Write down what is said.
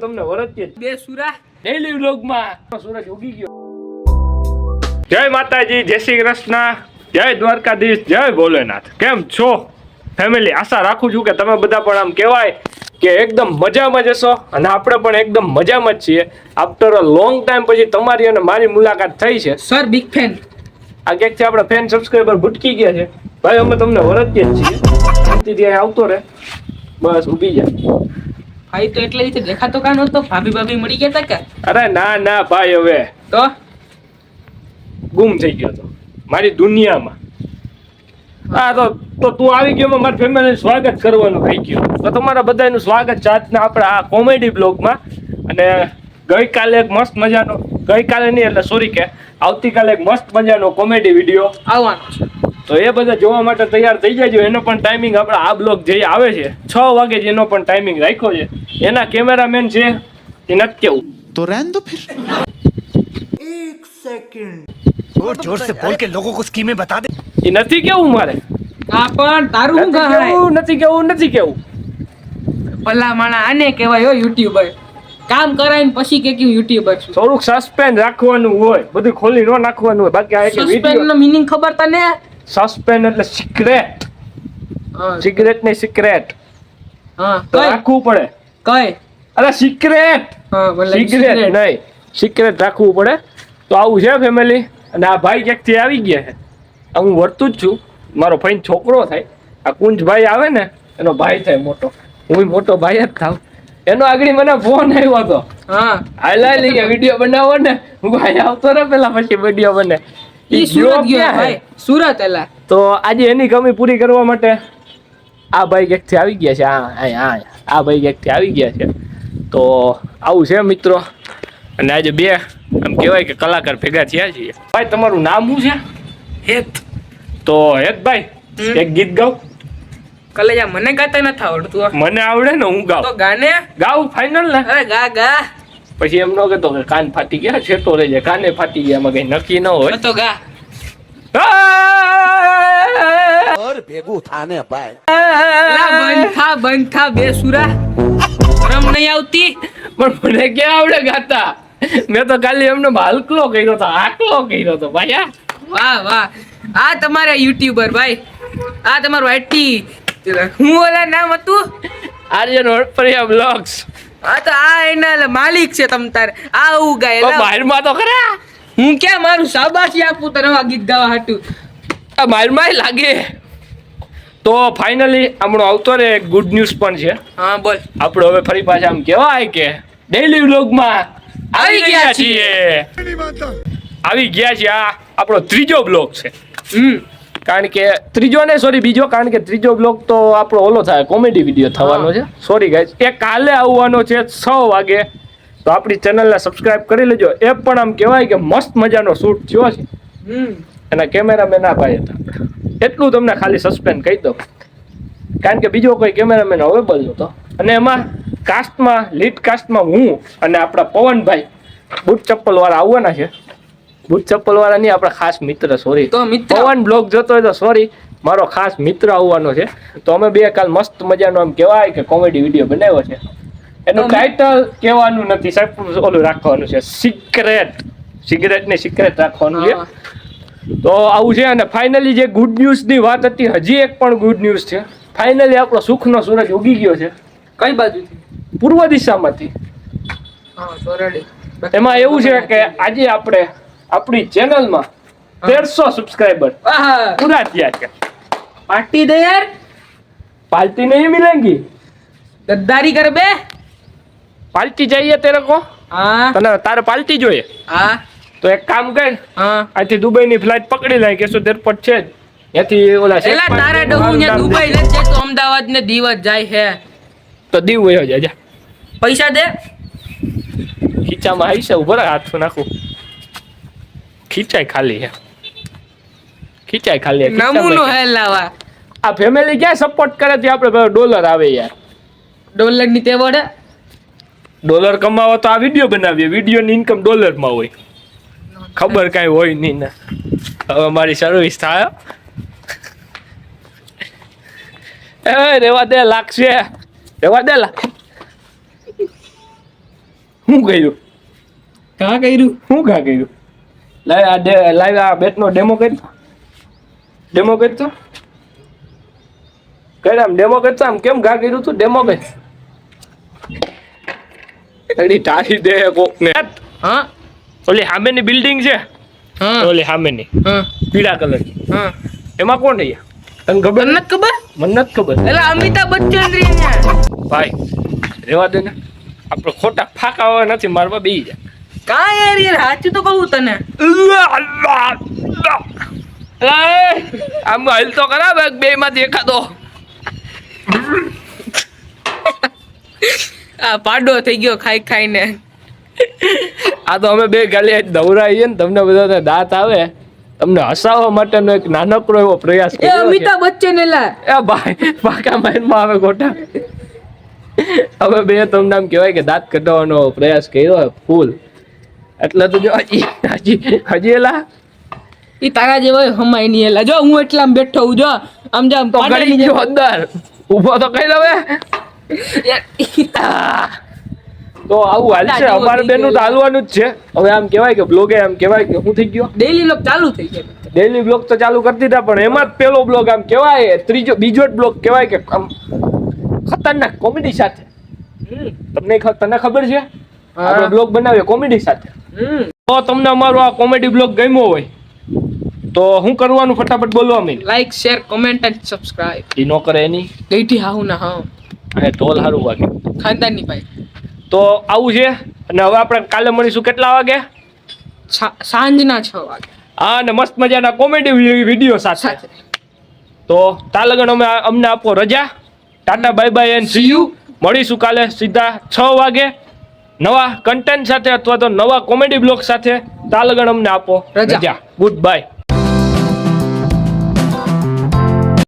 તમને વરદીએ બે સુરા ડેઈલી વ્લોગમાં સૂરજ ઉગી ગયો. જય માતાજી, જય શ્રી કૃષ્ણ, જય દ્વારકાધીશ, જય ભોલેનાથ. કેમ છો ફેમિલી? આશા રાખું છું કે તમે બધા પણ આમ કહેવાય કે એકદમ મજામાં જ હશો અને આપણે પણ એકદમ મજામાં જ છીએ. આફ્ટર અ લોંગ ટાઈમ પછી તમારી અને મારી મુલાકાત થઈ છે. Sir big fan. આ ક્યાંક છે આપણા ફેન સબસ્ક્રાઈબર ભૂટકી ગયા છે. ભાઈ અમે તમને વરદીએ જ છીએ. શાંતિથી આવતો રહે, બસ ઊભી જાય. ભાઈ તો એટલે રીતે દેખાતો કાં નહોતો. ભાભી મળી ગયા તા કે? અરે ના ના ભાઈ, હવે તો ગુમ થઈ ગયો તો મારી દુનિયામાં. હા તો તું આવી ગયો, મારી ફેમિલીનું સ્વાગત કરવાનું થઈ ગયું. તો તમારા બધાનું સ્વાગત છે આજના આપણા આ કોમેડી બ્લોગમાં. અને ગઈકાલે એક મસ્ત મજાનો, ગઈકાલે નહીં એટલે સોરી કે આવતીકાલે એક મસ્ત મજાનો કોમેડી વિડીયો આવવાનો છે. તો એ બધા જોવા માટે તૈયાર થઈ જાય. એનો પણ ટાઈમિંગ આપણા આ બ્લોગ જે આવે છે 6 વાગે જેનો પણ ટાઈમિંગ રાખ્યો છે. એના કેમેરામેન છે એ નથી કેવું तो रहने दो फिर। एक सेकंड और जोर से बोल के लोगों को स्कीमें बता दे। એ નથી કેવું મારે. આ પણ તારું શું નથી કહેવાય? કેવું, નથી કેવું, નથી કેવું. ભલા માણા આને કહેવાય હો યુટ્યુબર. કામ કરાઈને પછી કે કેવું યુટ્યુબર છું. થોડુંક સસ્પેન્સ રાખવાનું હોય, બધું ખોલી ન નાખવાનું હોય. બાકી આ એક સસ્પેન્સ વિડીયો નો મીનિંગ ખબર તને? સસ્પેન્સ એટલે સિક્રેટ. હા સિગરેટ ને સિક્રેટ હા તો કઈ રાખવું પડે. કઈ અરે સિક્રેટ, હા ભલે સિગરેટ નહીં, સિક્રેટ રાખવું પડે. તો આવું છે ફેમિલી. અને આ ભાઈ ક્યાંકથી આવી ગયા છે. આ હું વર્તું જ છું, મારો ભાઈ છોકરો થાય. આ કુંજભાઈ આવે ને એનો ભાઈ થાય મોટો. હું મોટો ભાઈ જ થાવ. એનો આગળ મને ફોન આવ્યો હતો. હા હાલા લઈ ગયા વિડીયો બનાવો ને. હું ભાઈ આવતો ને પેલા પછી વિડીયો બને. ઈ સુરત ગયો ભાઈ, સુરત એલા. તો આજે એની કમી પૂરી કરવા માટે આ ભાઈ ક્યાંકથી આવી ગયા છે. આ ભાઈ ક્યાંકથી આવી ગયા છે. તો આવું છે મિત્રો. અને આજે બે આમ કહેવાય કે કલાકાર ભેગા થયા છીએ. ભાઈ તમારું નામ શું છે? હેત તો હેતભાઈ એક ગીત ગાવ. કલેજા મને ગાતા નથી આવડતું. મને આવડે ને, હું ગાવ. તો ગાને ગાવ ફાઇનલ ને. અરે ગા ગા. પછી એમ ન કહેતો કે કાન ફાટી ગયા, છેટો રહી જાય. કાને ફાટી ગયા, એમાં કઈ નક્કી ન હોય. તો ગા. और भेगू थाने पाए। બંધ થા બે સુરા. શરમ નહીં આવતી? પણ મને ક્યાં આવડે ગાતા? મેં તો ખાલી એમને હાલકલો કર્યો હતો, આકલો કર્યો હતો ભાઈ. વાહ વાહ. આ તમારા યુટ્યુબર ભાઈ. આ તમારું આઈટી હું ઓલા નામ હતું આર્યન વડપરિયા બ્લોગ્સ. આ તો આ એના માલિક છે તમ તારે. આ આવું ગાય બહારમાં તો ખરા. હું ક્યાં મારું શાબાશી આપું તને આ ગીત ગાવા હાટું? આ બહારમાં લાગે. તો ફાઇનલી આપણો આવતો રે ગુડ ન્યૂઝ પણ છે. હા બોલ. આપણે હવે ફરી પાછા આમ કહેવાય કે ડેઈલી વ્લોગમાં આવી ગયા છીએ. આવી ગયા છીએ. આ આપણો ત્રીજો બ્લોગ છે. કારણ કે ત્રીજો ને સોરી બીજો, કારણ કે ત્રીજો બ્લોગ તો આપણો ઓલો થાય કોમેડી વિડીયો થવાનો છે. સોરી ગાઈસ, એ કાલે આવવાનો છે 6 વાગે. તો આપણી ચેનલને સબસ્ક્રાઇબ કરી લેજો. એ પણ આમ કહેવાય કે મસ્ત મજાનો શૂટ થયો છે. એના કેમેરામેન આ ભાઈ હતા. એટલું તમને ખાલી સસ્પેન્સ કહી દઉં, કારણ કે બીજો કોઈ કેમેરામેન અવેલેબલ નહોતો. અને એમાં કાસ્ટમાં, લીડ કાસ્ટમાં હું અને આપણા પવનભાઈ બૂટ ચપ્પલ વાળા આવવાના છે. બૂટ ચપ્પલ વાળા નહીં, આપણા ખાસ મિત્ર. સોરી, તો મિત્ર પવન બ્લોગ જોતો હોય તો સોરી, મારો ખાસ મિત્ર આવવાનો છે. તો અમે બે કાલ મસ્ત મજાનો આમ કહેવાય કે કોમેડી વિડીયો બનાવ્યો છે. એનું ટાઇટલ કહેવાનું નથી સાહેબ, ઓલું રાખવાનું છે સિક્રેટ. સિગરેટ ને સિક્રેટ રાખવાનું છે. તો આવું છે. અને ફાઇનલી જે ગુડ ન્યૂઝની વાત હતી, હજી એક પણ ગુડ ન્યૂઝ છે. ફાઇનલી આપણો સુખનો સૂરજ ઉગી ગયો છે. કઈ બાજુથી? પૂર્વ દિશામાંથી. હા સોરડી. એમાં એવું છે કે આજે આપણે આપણી ચેનલમાં 1300 સબસ્ક્રાઇબર પૂરા થયા છે. પાર્ટી દે યાર. પાર્ટી નહીં મિલેંગી. ગદ્દારી કર બે. પાર્ટી चाहिए तेरे को? હા તને તારે પાર્ટી જોઈએ? હા તો એક કામ કર, હા. અહીંથી દુબઈની ફ્લાઇટ પકડી લે. કેશોદ એરપોર્ટ છે ત્યાંથી ઓલા એલા તારા ડહુ ને દુબઈ નથી જતો, અમદાવાદ ને દીવ જ જાય છે. તો દીવ વયો જાય. પૈસા દે. ખીચામાં આવી છે, ઉભો હાથ નાખું. ખીચાય ખાલી હે, ખીચાય ખાલી. નમૂનો હે લાવા. આ ફેમિલી ક્યાં સપોર્ટ કરે છે? આપણે ડોલર આવે યાર. ડોલર ની તે વડે ડોલર કમાવો તો આ વિડીયો બનાવીએ. વિડીયોની ઇન્કમ ડોલરમાં હોય. ખબર કાંઈ હોય નહીં ને. હવે મારી સર્વિસ થાય. રેવા દે, લાગશે. રેવા દે. શું કર્યું? કાં કર્યું? શું કર્યું? લાઈવ આ બેટનો ડેમો કરતો. કર આમ ડેમો કરતો. આમ કેમ ઘા કર્યું તું? ડેમો કર. એડી ટાળી દે કોકને. હા ઓલી સામેની બિલ્ડિંગ છે, હા ઓલી સામેની હા પીળા કલરની, હા એમાં કોણ રહ્યા? તને ખબર? તને નથી ખબર? મને નથી ખબર. એટલે અમિતાભ બચ્ચન રે અહીંયા. ભાઈ રેવા દે ને, આપણે ખોટા ફાકા હવે નથી મારવા બેહી જા. કાં યાર સાચું તો કહું તને. આમ હલ તો ખરાબ બે માંથી એકાદો. આ પાડો થઈ ગયો ખાઈ ખાઈને. આ તો અમે બે ગાલી દવરાઈએ ને, તમને બધાને દાંત આવે, તમને હસાવવા માટેનો એક નાનકડો એવો પ્રયાસ એ કર્યો છે. અમિતાભ બચ્ચન એલા. એ ભાઈ પાકા માઇન્ડમાં આવે ખોટા. હવે બે તમને આમ કહેવાય કે દાંત કઢાવવાનો પ્રયાસ કર્યો ફૂલ. એટલે તો જો હજી એલા ઈ તારા જેવો હમાય નહીં એલા. જો હું એટલામાં બેઠો હું, જો આમ જો આમ તો પાડાની ગળી ગયો અંદર ઊભો તો કઈ દવે. તો આવું હાલશે અમારે બેનું તો હાલવાનું જ છે. હવે આમ કહેવાય કે બ્લોગે આમ કહેવાય કે શું થઈ ગયો, ડેઈલી લોક ચાલુ થઈ ગયા. ડેઈલી બ્લોગ તો ચાલુ કરી દીધા, પણ એમાં જ પેલો બ્લોગ આમ કહેવાય બીજો જ બ્લોગ કહેવાય કે આમ ખતરનાક કોમેડી સાથે. તને ખબર છે આપણે બ્લોગ બનાવીએ કોમેડી સાથે. તો તમને અમારો આ કોમેડી બ્લોગ ગમ્યો હોય તો શું કરવાનું? ફટાફટ બોલવા માંડ. Like share comment and subscribe. એ ન કરે એની ગઈઠી હાહુ ના હા અને ઢોલ હારું વાગે. ખાનદાની ભાઈ. તો આવું છે. અને હવે આપણે કાલે મળીશું કેટલા વાગે? સાંજના 6 વાગે. હા, અને મસ્ત મજાના કોમેડી વિડીયો સાથે. તો તાલગણ અમને આપો રજા. Tata bye bye and C you. મળીશું કાલે સીધા 6 વાગે નવા કન્ટેન્ટ સાથે અથવા તો નવા કોમેડી બ્લોગ સાથે. તાલગણ અમને આપો રજા. Good bye.